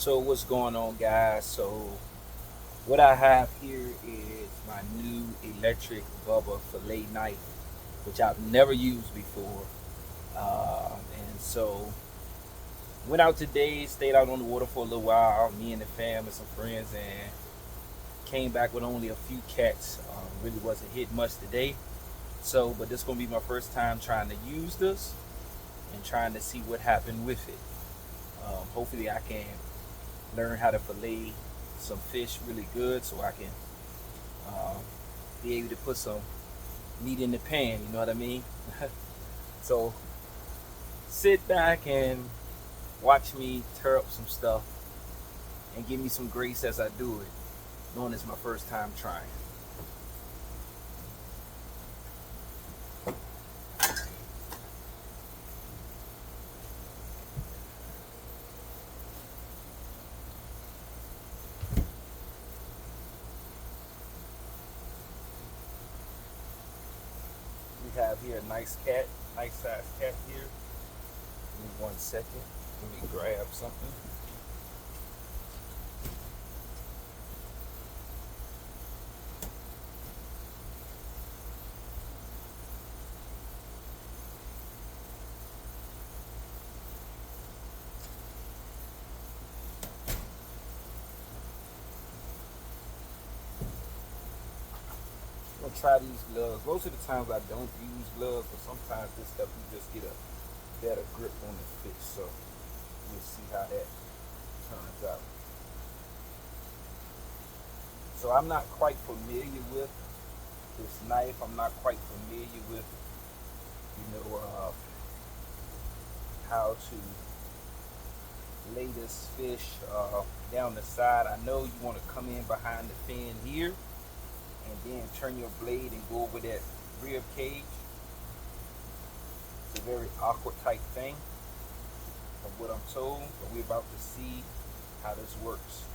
So what's going on, guys? So what I have here is my new electric Bubba fillet knife, which I've never used before. And so went out today, stayed out on the water for a little while, me and the fam and some friends, and came back with only a few cats. Really wasn't hitting much today. So, but this is gonna be my first time trying to use this and trying to see what happened with it. Hopefully, I can learn how to fillet some fish really good so I can um, be able to put some meat in the pan, you know what I mean? So sit back and watch me tear up some stuff and give me some grace as I do it, knowing it's my first time trying. We have here a nice cat, nice sized cat here. Give me 1 second. Let me grab something. I'm gonna try these gloves. Most of the times I don't use gloves, but sometimes this stuff you just get a better grip on the fish. So we'll see how that turns out. So I'm not quite familiar with this knife. I'm not quite familiar with, how to lay this fish down the side. I know you want to come in behind the fin here and then turn your blade and go over that rib cage. It's a very awkward type thing of what I'm told, but we're about to see how this works.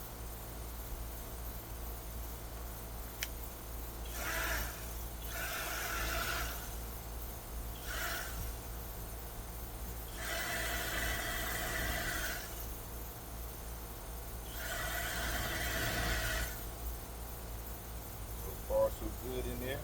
So far, so good in there.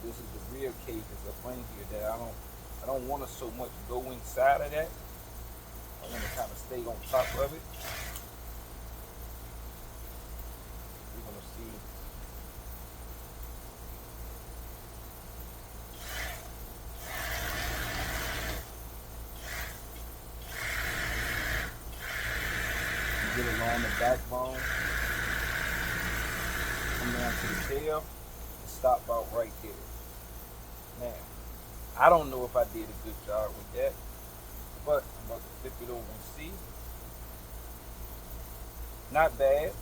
This is the rib cages up in here that I don't want to so much go inside of that. I want to kind of stay on top of it. We're gonna see. You get along the backbone, come down to the tail, and stop about right there. Now, I don't know if I did a good job with that, but I'm about to flip it over and see. Not bad.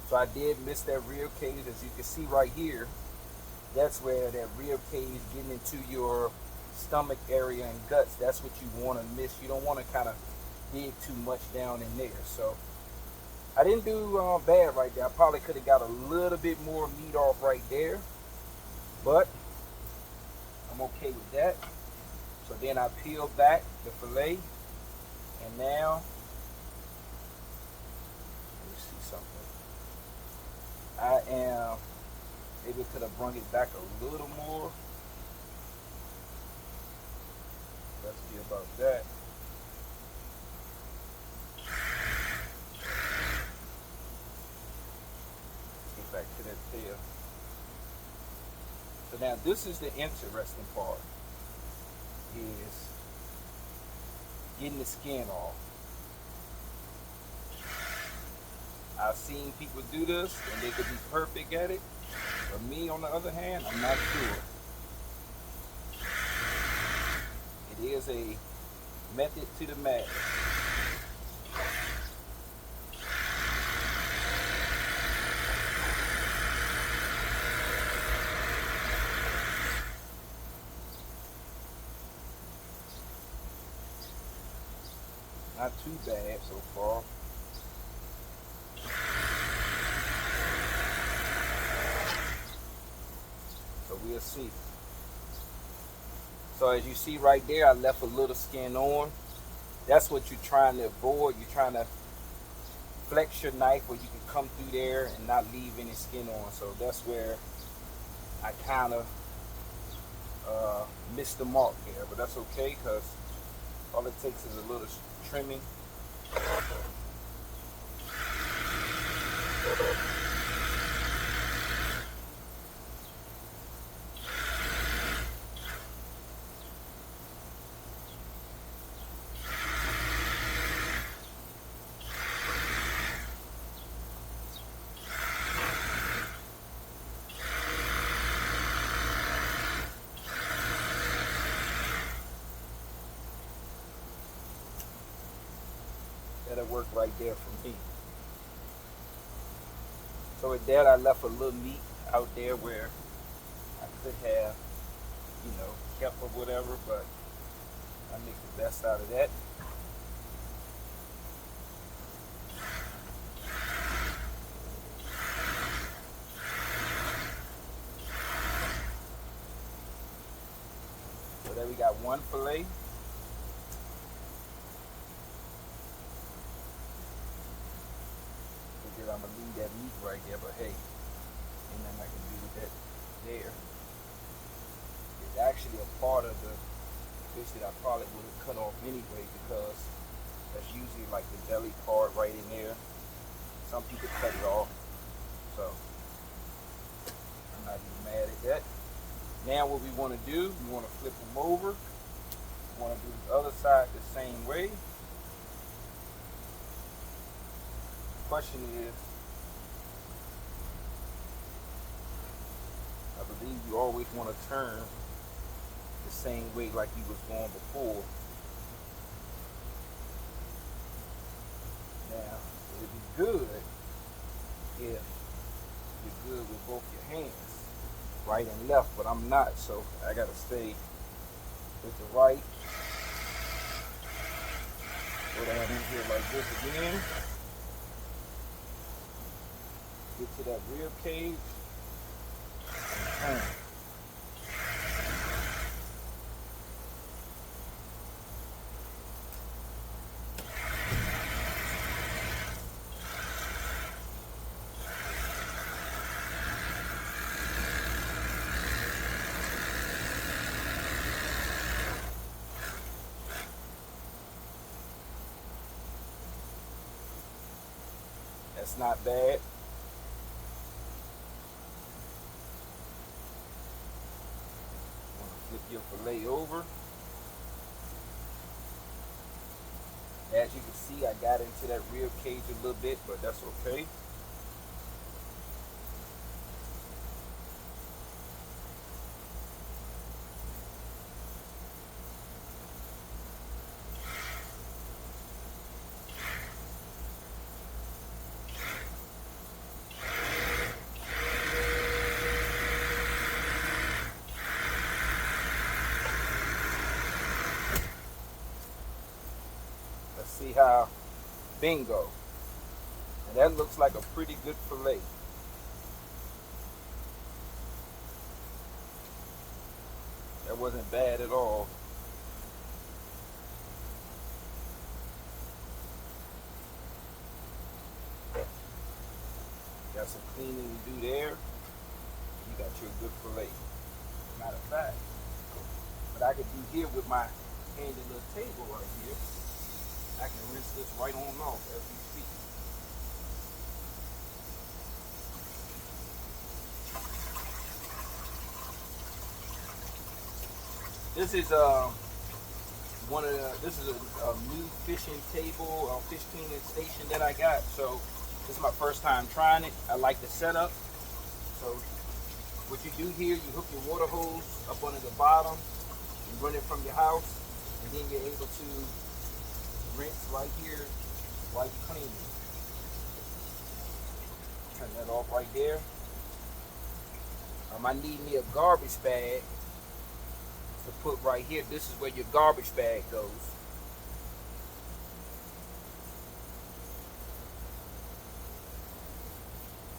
So I did miss that rib cage, as you can see right here. That's where that rib cage getting into your stomach area and guts. That's what you want to miss. You don't want to kind of dig too much down in there. So I didn't do bad right there. I probably could have got a little bit more meat off right there, but I'm okay with that. So then I peel back the fillet, and now let me see something. I am maybe could have brought it back a little more. Let's see about that. Let's get back to that tail. So now this is the interesting part, is getting the skin off. I've seen people do this and they could be perfect at it. But me, on the other hand, I'm not sure. It is a method to the madness. Not too bad so far. So we'll see. So as you see right there, I left a little skin on. That's what you're trying to avoid. You're trying to flex your knife where you can come through there and not leave any skin on. So that's where I kind of missed the mark there, but that's okay because all it takes is a little trimming. That'll work right there for me. So with that, I left a little meat out there where I could have, kept or whatever, but I make the best out of that. So there we got one fillet. I'm gonna leave that meat right there, but hey, ain't nothing I can do with that there. It's actually a part of the fish that I probably would have cut off anyway because that's usually like the belly part right in there. Some people cut it off, so I'm not even mad at that. Now what we want to do, we want to flip them over. We want to do the other side the same way. Question is, I believe you always want to turn the same way like you was going before. Now, it'd be good if you're good with both your hands, right and left, but I'm not, so I gotta stay with the right. Go down in here like this again. Get to that rib cage and turn. That's not bad. Flip your fillet over. As you can see, I got into that rib cage a little bit, but that's okay. See how, bingo. And that looks like a pretty good fillet. That wasn't bad at all. Got some cleaning to do there. You got your good fillet. Matter of fact, what I could do here with my handy little table right here, I can rinse this right on off as we speak. This is this is a new fishing table, fish cleaning station that I got. So this is my first time trying it. I like the setup. So what you do here, you hook your water hose up under the bottom, you run it from your house, and then you're able to rinse right here while you clean it. Turn that off right there. I need me a garbage bag to put right here. This is where your garbage bag goes.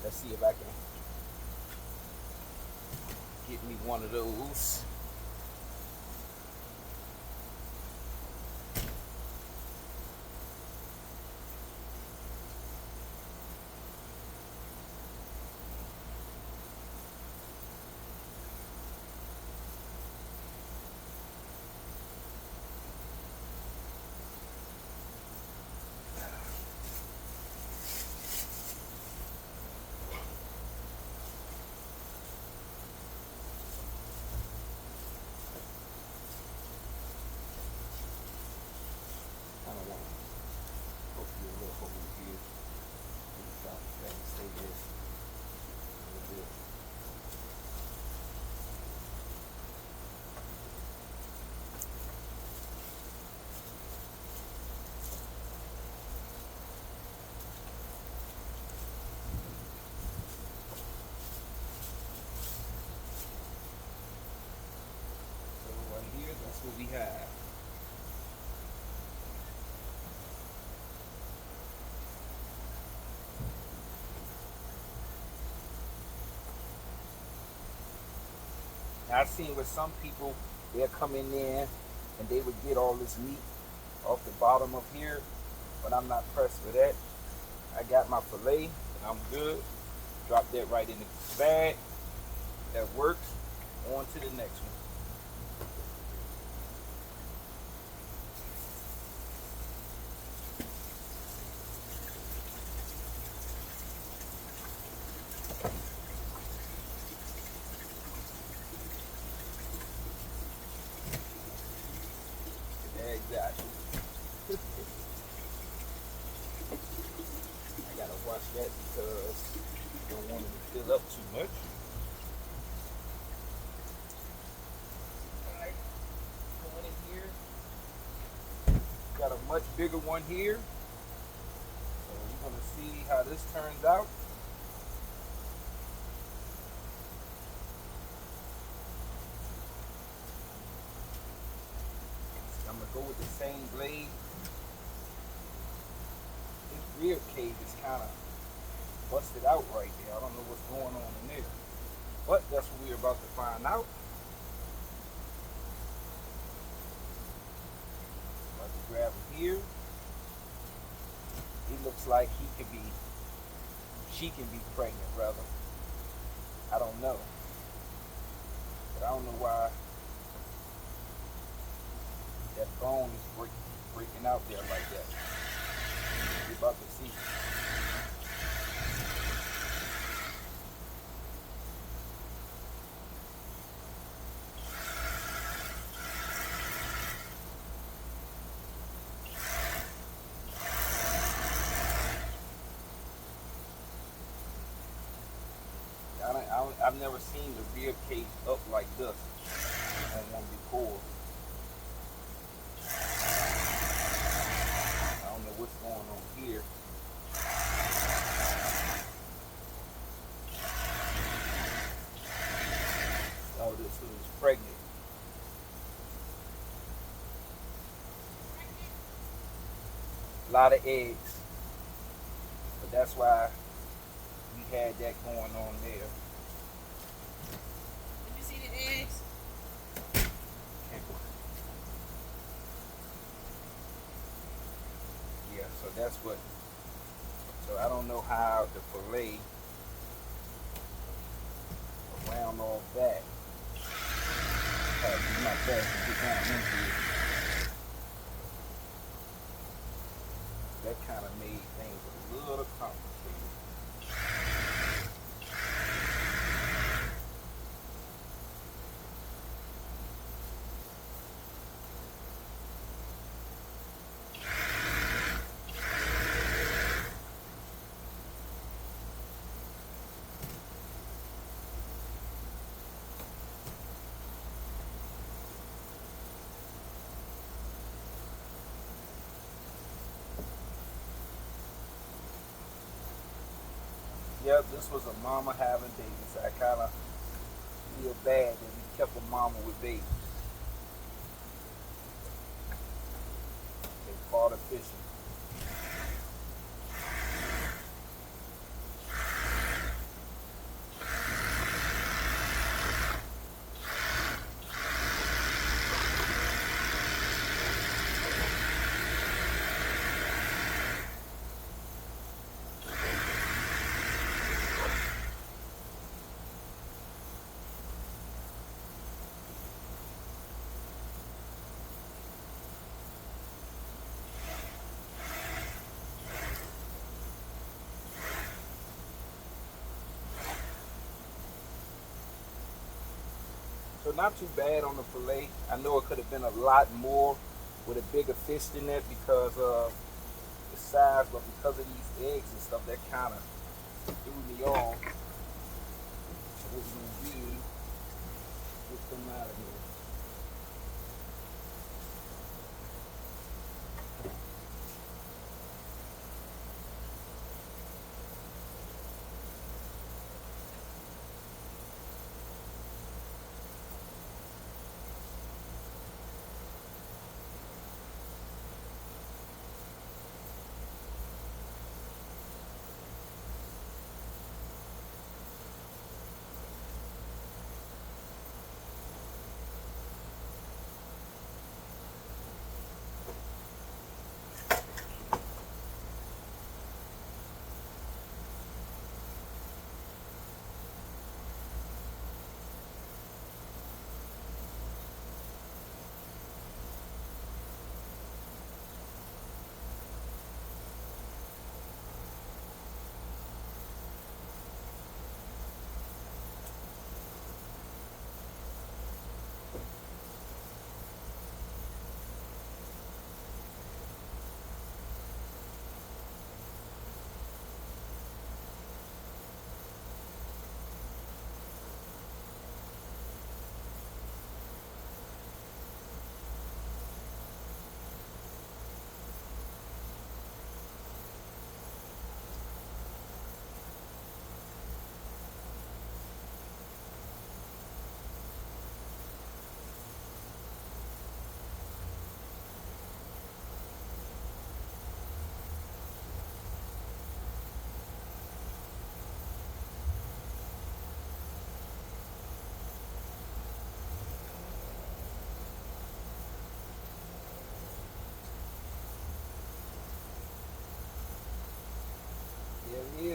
Let's see if I can get me one of those. Okay. Now, I've seen with some people, they'll come in there and they would get all this meat off the bottom of here, but I'm not pressed for that. I got my fillet and I'm good. Drop that right in the bag. That works. On to the next one. Exactly. I gotta watch that because I don't want it to fill up too much. Alright, going in here. Got a much bigger one here. So we're gonna see how this turns out. I'm gonna go with the same blade. This rib cage is kind of busted out right there. I don't know what's going on in there. But that's what we're about to find out. About to grab him here. He looks like she can be pregnant rather. I don't know. But I don't know why that bone is breaking out there like that. We're about to see. I've never seen the rib cage up like this on one before. I don't know what's going on here. Oh, this is pregnant. A lot of eggs. But that's why we had that going on there. Did you see the eggs? Yeah, so that's what. So I don't know how the fillet around all that. I have to do my best to get down into it. That kind of made things a little complicated. Yep, this was a mama having babies. I kind of feel bad that we kept a mama with babies. They caught her fishing. So not too bad on the fillet. I know it could have been a lot more with a bigger fish in it because of the size, but because of these eggs and stuff, that kind of threw me off. So what we're gonna do, get them out of here.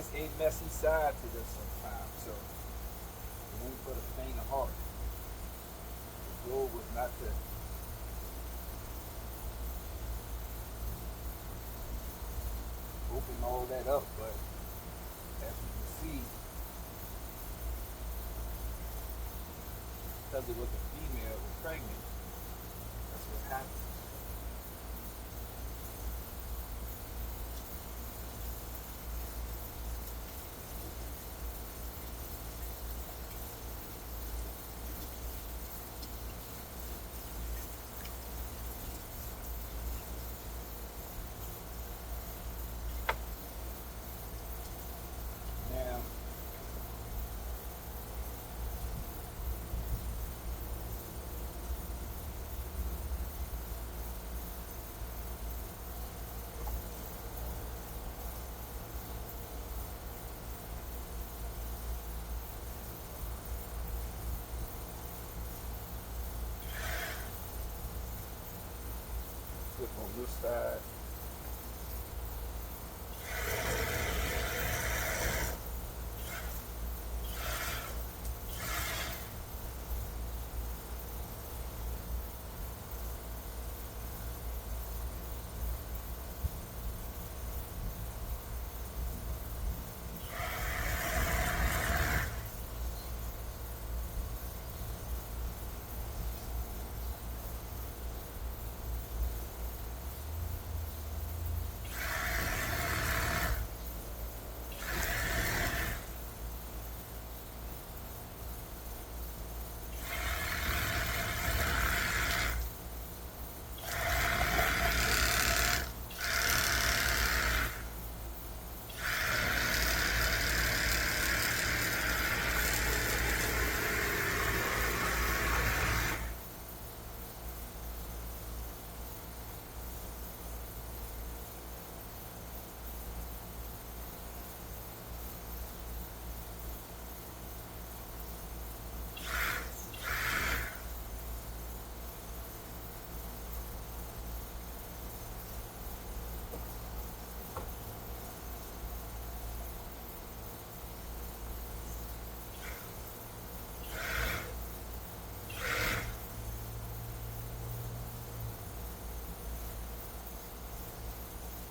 is a messy side to this sometimes, so it ain't for the faint of heart. The goal was not to open all that up, but as you can see, because it was a female was pregnant, that's what happened. Now, flip on this side.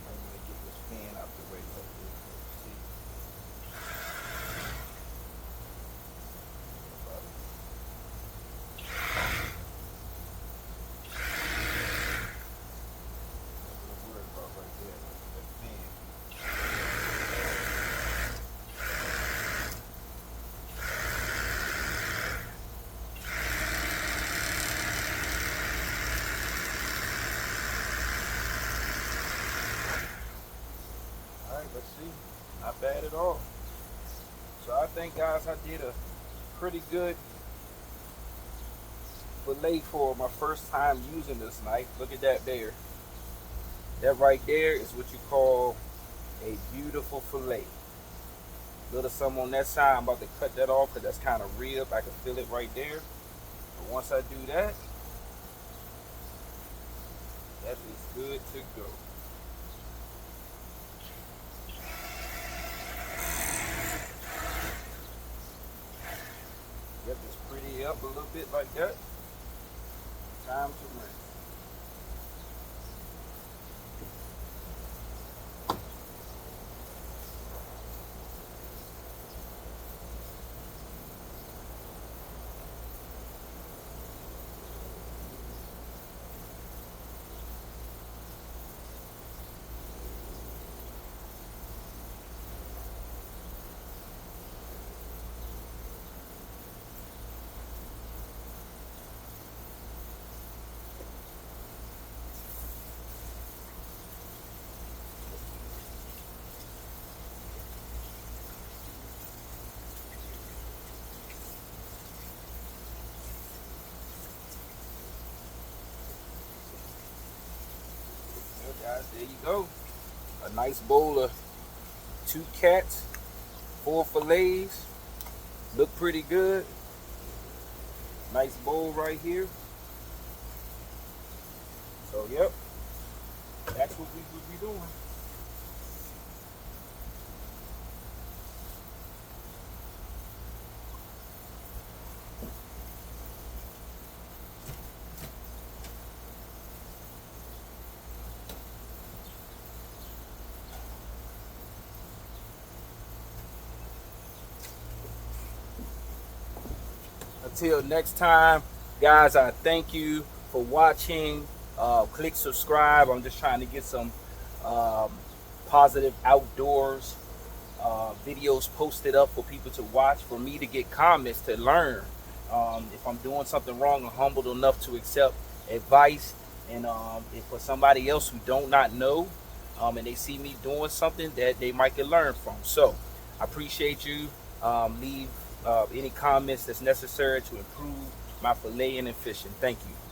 I'm gonna get this fan out the way. Hopefully, see. That's what I'm worried about right there. That fan. All right, let's see. Not bad at all. So I think, guys, I did a pretty good fillet for my first time using this knife. Look at that there. That right there is what you call a beautiful fillet. Little something on that side. I'm about to cut that off because that's kind of rib. I can feel it right there. But once I do that, that is good to go. Get this pretty up a little bit like that. Time to rinse. Well, guys, there you go. A nice bowl of 2 cats, 4 fillets. Look pretty good. Nice bowl right here. So, yep, that's what we would be doing. until next time, guys, I thank you for watching. Click subscribe. I'm just trying to get some um, positive outdoors videos posted up for people to watch, for me to get comments, to learn. If I'm doing something wrong, I'm humbled enough to accept advice. And if for somebody else who don't not know, and they see me doing something that they might can learn from. So I appreciate you. Leave any comments that's necessary to improve my filleting and fishing. Thank you.